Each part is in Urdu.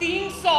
300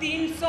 300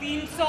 300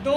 2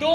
2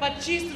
25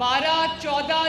12, 14,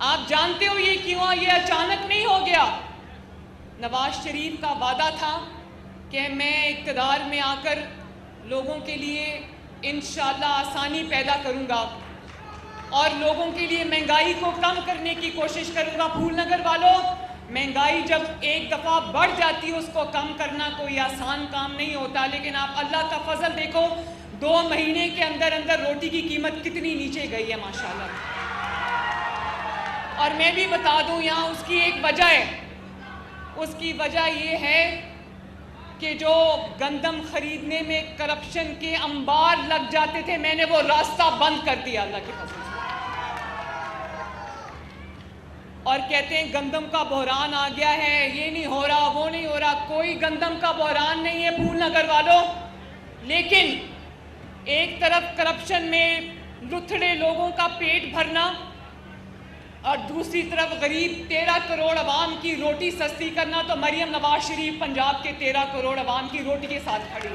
آپ جانتے ہو یہ کیوں؟ یہ اچانک نہیں ہو گیا۔ نواز شریف کا وعدہ تھا کہ میں اقتدار میں آ کر لوگوں کے لیے انشاءاللہ آسانی پیدا کروں گا اور لوگوں کے لیے مہنگائی کو کم کرنے کی کوشش کروں گا۔ پھول نگر والوں، مہنگائی جب ایک دفعہ بڑھ جاتی ہے اس کو کم کرنا کوئی آسان کام نہیں ہوتا، لیکن آپ اللہ کا فضل دیکھو 2 مہینے کے اندر اندر روٹی کی قیمت کتنی نیچے گئی ہے ماشاءاللہ۔ اور میں بھی بتا دوں یہاں اس کی ایک وجہ ہے، اس کی وجہ یہ ہے کہ جو گندم خریدنے میں کرپشن کے انبار لگ جاتے تھے، میں نے وہ راستہ بند کر دیا اللہ کے فضل سے۔ اور کہتے ہیں گندم کا بحران آ گیا ہے، یہ نہیں ہو رہا، وہ نہیں ہو رہا۔ کوئی گندم کا بحران نہیں ہے پھول نگر والوں، لیکن ایک طرف کرپشن میں لتھڑے لوگوں کا پیٹ بھرنا اور دوسری طرف غریب 13 کروڑ عوام کی روٹی سستی کرنا، تو مریم نواز شریف پنجاب کے 13 کروڑ عوام کی روٹی کے ساتھ کھڑی۔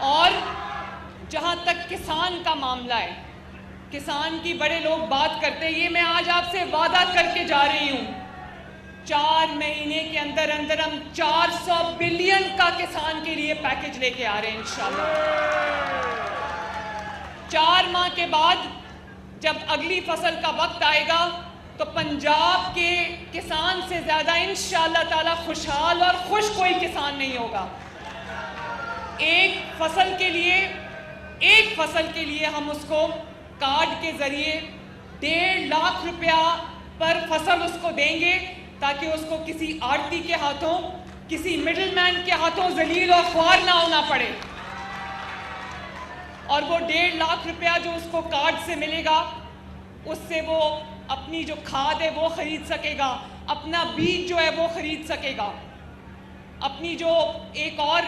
اور جہاں تک کسان کا معاملہ ہے، کسان کی بڑے لوگ بات کرتے ہیں، یہ میں آج آپ سے وعدہ کر کے جا رہی ہوں 4 مہینے کے اندر اندر ہم 400 بلین کا کسان کے لیے پیکج لے کے آ رہے ہیں انشاءاللہ۔ 4 ماہ کے بعد جب اگلی فصل کا وقت آئے گا تو پنجاب کے کسان سے زیادہ انشاءاللہ تعالی خوشحال اور خوش کوئی کسان نہیں ہوگا۔ ایک فصل کے لیے ہم اس کو کارڈ کے ذریعے 1.5 لاکھ روپیہ پر فصل اس کو دیں گے تاکہ اس کو کسی آڑتی کے ہاتھوں، کسی مڈل مین کے ہاتھوں ذلیل اور خوار نہ ہونا پڑے۔ اور وہ 1.5 لاکھ روپیہ جو اس کو کارڈ سے ملے گا، اس سے وہ اپنی جو کھاد ہے وہ خرید سکے گا، اپنا بیج جو ہے وہ خرید سکے گا، اپنی جو ایک اور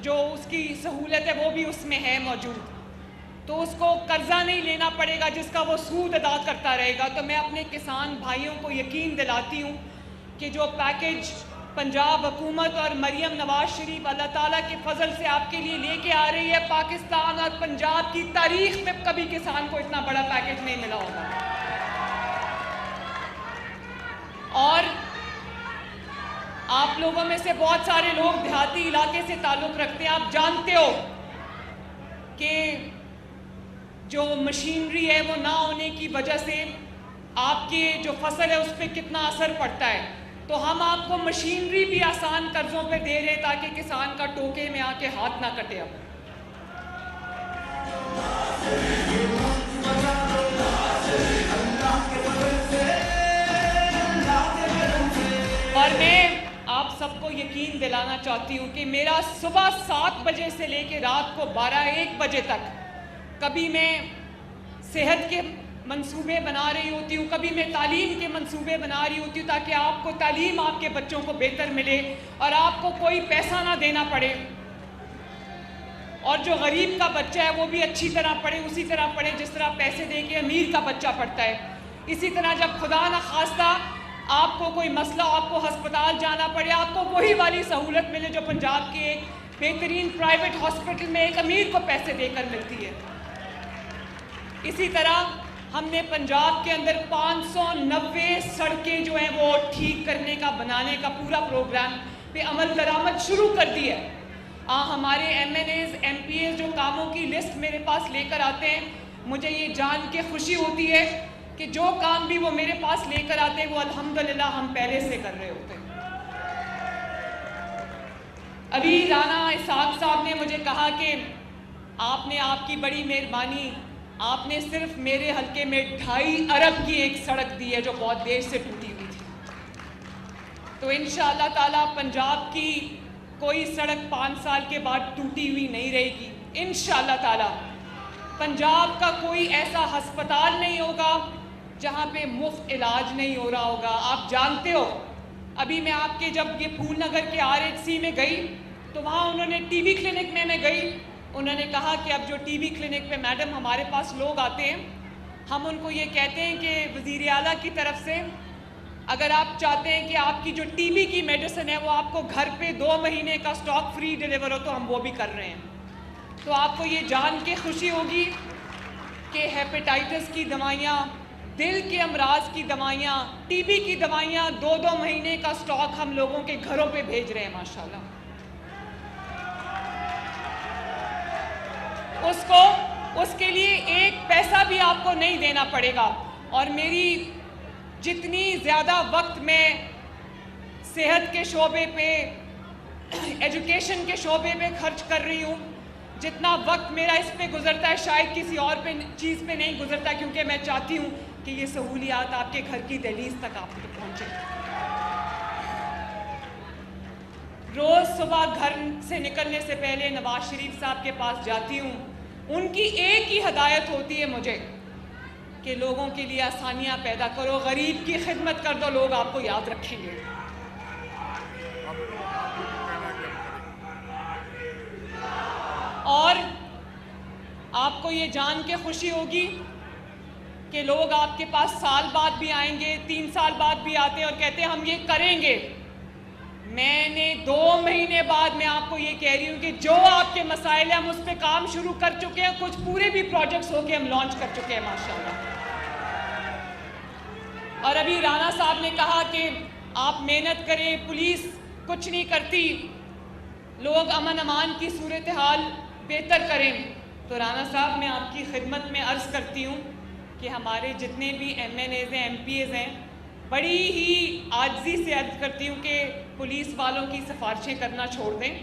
جو اس کی سہولت ہے وہ بھی اس میں ہے موجود، تو اس کو قرضہ نہیں لینا پڑے گا جس کا وہ سود ادا کرتا رہے گا۔ تو میں اپنے کسان بھائیوں کو یقین دلاتی ہوں کہ جو پیکج پنجاب حکومت اور مریم نواز شریف اللہ تعالیٰ کے فضل سے آپ کے لیے لے کے آ رہی ہے، پاکستان اور پنجاب کی تاریخ میں کبھی کسان کو اتنا بڑا پیکج نہیں ملا ہوگا۔ اور آپ لوگوں میں سے بہت سارے لوگ دیہاتی علاقے سے تعلق رکھتے ہیں، آپ جانتے ہو کہ جو مشینری ہے وہ نہ ہونے کی وجہ سے آپ کے جو فصل ہے اس پہ کتنا اثر پڑتا ہے، تو ہم آپ کو مشینری بھی آسان قرضوں پہ دے رہے تاکہ کسان کا ٹوکے میں آ کے ہاتھ نہ کٹے۔ اب اور میں آپ سب کو یقین دلانا چاہتی ہوں کہ میرا صبح 7 بجے سے لے کے رات کو 12-1 بجے تک کبھی میں صحت کے منصوبے بنا رہی ہوتی ہوں، کبھی میں تعلیم کے منصوبے بنا رہی ہوتی ہوں تاکہ آپ کو تعلیم آپ کے بچوں کو بہتر ملے اور آپ کو کوئی پیسہ نہ دینا پڑے، اور جو غریب کا بچہ ہے وہ بھی اچھی طرح پڑھے، اسی طرح پڑھے جس طرح پیسے دے کے امیر کا بچہ پڑھتا ہے۔ اسی طرح جب خدا نہ خواستہ آپ کو کوئی مسئلہ، آپ کو ہسپتال جانا پڑے، آپ کو وہی والی سہولت ملے جو پنجاب کے ایک بہترین پرائیویٹ ہاسپٹل میں ایک امیر کو پیسے دے کر ملتی ہے۔ اسی طرح ہم نے پنجاب کے اندر 590 سڑکیں جو ہیں وہ ٹھیک کرنے کا، بنانے کا پورا پروگرام پہ عمل درآمد شروع کر دی ہے۔ ہمارے MNAs, MPAs جو کاموں کی لسٹ میرے پاس لے کر آتے ہیں، مجھے یہ جان کے خوشی ہوتی ہے کہ جو کام بھی وہ میرے پاس لے کر آتے ہیں وہ الحمدللہ ہم پہلے سے کر رہے ہوتے ہیں۔ ابھی رانا اسحاق صاحب نے مجھے کہا کہ آپ نے، آپ کی بڑی مہربانی، آپ نے صرف میرے حلقے میں 2.5 ارب کی ایک سڑک دی ہے جو بہت دیر سے ٹوٹی ہوئی تھی، تو انشاءاللہ تعالیٰ پنجاب کی کوئی سڑک 5 سال کے بعد ٹوٹی ہوئی نہیں رہے گی انشاءاللہ تعالیٰ۔ پنجاب کا کوئی ایسا ہسپتال نہیں ہوگا جہاں پہ مفت علاج نہیں ہو رہا ہوگا۔ آپ جانتے ہو، ابھی میں آپ کے جب یہ پھول نگر کے RHC میں گئی تو وہاں انہوں نے ٹی بی کلینک میں گئی، انہوں نے کہا کہ اب جو ٹی بی کلینک پہ میڈم ہمارے پاس لوگ آتے ہیں، ہم ان کو یہ کہتے ہیں کہ وزیر اعلیٰ کی طرف سے اگر آپ چاہتے ہیں کہ آپ کی جو ٹی بی کی میڈیسن ہے وہ آپ کو گھر پہ 2 مہینے کا سٹاک فری ڈیلیور ہو تو ہم وہ بھی کر رہے ہیں۔ تو آپ کو یہ جان کے خوشی ہوگی کہ ہیپیٹائٹس کی دوائیاں، دل کے امراض کی دوائیاں، ٹی بی کی دوائیاں 2-2 مہینے کا سٹاک ہم لوگوں کے گھروں پہ بھیج رہے ہیں ماشاءاللہ۔ اس کے لیے ایک پیسہ بھی آپ کو نہیں دینا پڑے گا۔ اور میری جتنی زیادہ وقت میں صحت کے شعبے پہ، ایجوکیشن کے شعبے پہ خرچ کر رہی ہوں، جتنا وقت میرا اس پہ گزرتا ہے شاید کسی اور چیز پہ نہیں گزرتا، کیونکہ میں چاہتی ہوں کہ یہ سہولیات آپ کے گھر کی دہلیز تک آپ تک پہنچے۔ روز صبح گھر سے نکلنے سے پہلے نواز شریف صاحب کے پاس جاتی ہوں، ان کی ایک ہی ہدایت ہوتی ہے مجھے کہ لوگوں کے لیے آسانیاں پیدا کرو، غریب کی خدمت کر دو، لوگ آپ کو یاد رکھیں گے۔ اور آپ کو یہ جان کے خوشی ہوگی کہ لوگ آپ کے پاس سال بعد بھی آئیں گے، 3 سال بعد بھی آتے ہیں اور کہتے ہیں ہم یہ کریں گے۔ میں نے 2 مہینے بعد میں آپ کو یہ کہہ رہی ہوں کہ جو آپ کے مسائل ہیں ہم اس پہ کام شروع کر چکے ہیں، کچھ پورے بھی پروجیکٹس ہو کے ہم لانچ کر چکے ہیں ماشاءاللہ۔ اور ابھی رانا صاحب نے کہا کہ آپ محنت کریں، پولیس کچھ نہیں کرتی، لوگ امن امان کی صورتحال بہتر کریں۔ تو رانا صاحب میں آپ کی خدمت میں عرض کرتی ہوں کہ ہمارے جتنے بھی ایم این ایز ہیں، ایم پی ایز ہیں، بڑی ہی عاجزی سے عرض کرتی ہوں کہ پولیس والوں کی سفارشیں کرنا چھوڑ دیں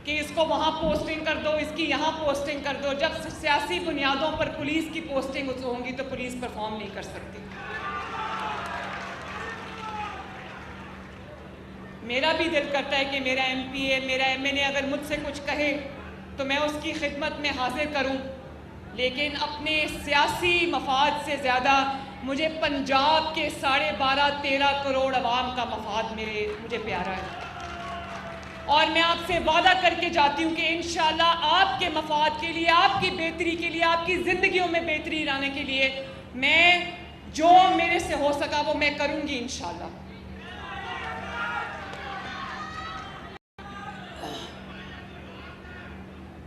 کہ اس کو وہاں پوسٹنگ کر دو، اس کی یہاں پوسٹنگ کر دو۔ جب سیاسی بنیادوں پر پولیس کی پوسٹنگ ہوں گی تو پولیس پرفارم نہیں کر سکتی۔ میرا بھی دل کرتا ہے کہ میرا ایم پی اے، میرا ایم این اے اگر مجھ سے کچھ کہے تو میں اس کی خدمت میں حاضر کروں، لیکن اپنے سیاسی مفاد سے زیادہ مجھے پنجاب کے 12.5-13 کروڑ عوام کا مفاد مجھے پیارا ہے۔ اور میں آپ سے وعدہ کر کے جاتی ہوں کہ انشاءاللہ آپ کے مفاد کے لیے، آپ کی بہتری کے لیے، آپ کی زندگیوں میں بہتری لانے کے لیے میں جو میرے سے ہو سکا وہ میں کروں گی انشاءاللہ۔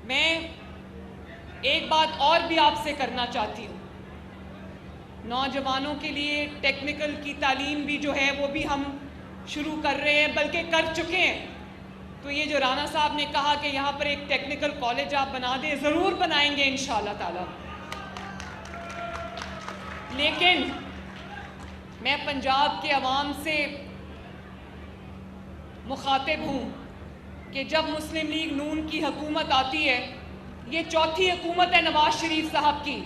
میں ایک بات اور بھی آپ سے کرنا چاہتی ہوں، نوجوانوں کے لیے ٹیکنیکل کی تعلیم بھی جو ہے وہ بھی ہم شروع کر رہے ہیں، بلکہ کر چکے ہیں۔ تو یہ جو رانا صاحب نے کہا کہ یہاں پر ایک ٹیکنیکل کالج آپ بنا دیں، ضرور بنائیں گے انشاءاللہ تعالی۔ لیکن میں پنجاب کے عوام سے مخاطب ہوں کہ جب مسلم لیگ نون کی حکومت آتی ہے، یہ چوتھی حکومت ہے نواز شریف صاحب کی۔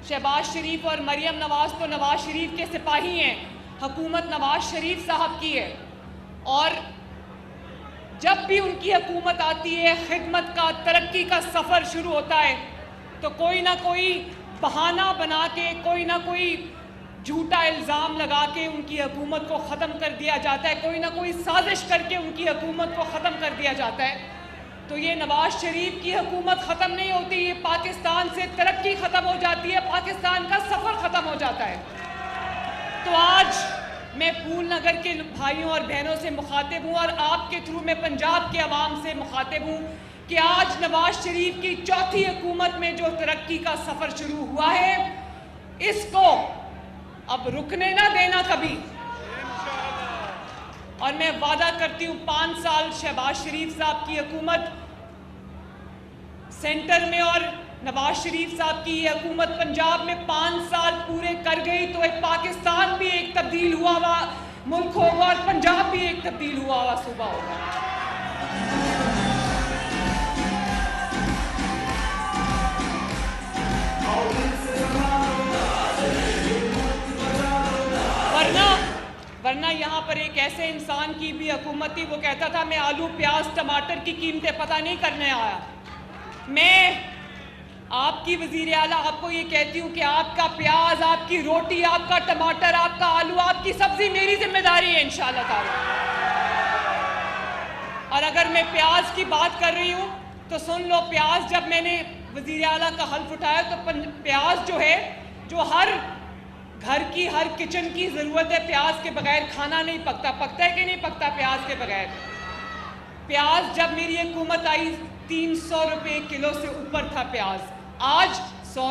شہباز شریف اور مریم نواز تو نواز شریف کے سپاہی ہیں، حکومت نواز شریف صاحب کی ہے۔ اور جب بھی ان کی حکومت آتی ہے، خدمت کا، ترقی کا سفر شروع ہوتا ہے تو کوئی نہ کوئی بہانہ بنا کے، کوئی نہ کوئی جھوٹا الزام لگا کے ان کی حکومت کو ختم کر دیا جاتا ہے، کوئی نہ کوئی سازش کر کے ان کی حکومت کو ختم کر دیا جاتا ہے۔ تو یہ نواز شریف کی حکومت ختم نہیں ہوتی، یہ پاکستان سے ترقی ختم ہو جاتی ہے، پاکستان کا سفر ختم ہو جاتا ہے۔ تو آج میں پھول نگر کے بھائیوں اور بہنوں سے مخاطب ہوں اور آپ کے تھرو میں پنجاب کے عوام سے مخاطب ہوں کہ آج نواز شریف کی چوتھی حکومت میں جو ترقی کا سفر شروع ہوا ہے، اس کو اب رکنے نہ دینا کبھی۔ اور میں وعدہ کرتی ہوں 5 سال شہباز شریف صاحب کی حکومت سینٹر میں اور نواز شریف صاحب کی یہ حکومت پنجاب میں 5 سال پورے کر گئی تو ایک پاکستان بھی ایک تبدیل ہوا ہوا ملک ہوگا اور پنجاب بھی ایک تبدیل ہوا ہوا صوبہ ہوگا۔ ورنہ یہاں پر ایک ایسے انسان کی بھی حکومت تھی، وہ کہتا تھا میں آلو پیاز ٹماٹر کی قیمتیں پتہ نہیں کرنے آیا۔ میں آپ کی وزیر اعلیٰ آپ کو یہ کہتی ہوں کہ آپ کا پیاز، آپ کی روٹی، آپ کا ٹماٹر، آپ کا آلو، آپ کی سبزی میری ذمہ داری ہے انشاءاللہ تعالی۔ اور اگر میں پیاز کی بات کر رہی ہوں تو سن لو، پیاز جب میں نے وزیر اعلیٰ کا حلف اٹھایا تو پیاز جو ہے، جو ہر گھر کی ہر کچن کی ضرورت ہے، پیاز کے بغیر کھانا نہیں پکتا۔ پکتا ہے کہ نہیں پکتا پیاز کے بغیر؟ پیاز جب میری حکومت آئی 300 روپے کلو سے اوپر تھا پیاز، آج 100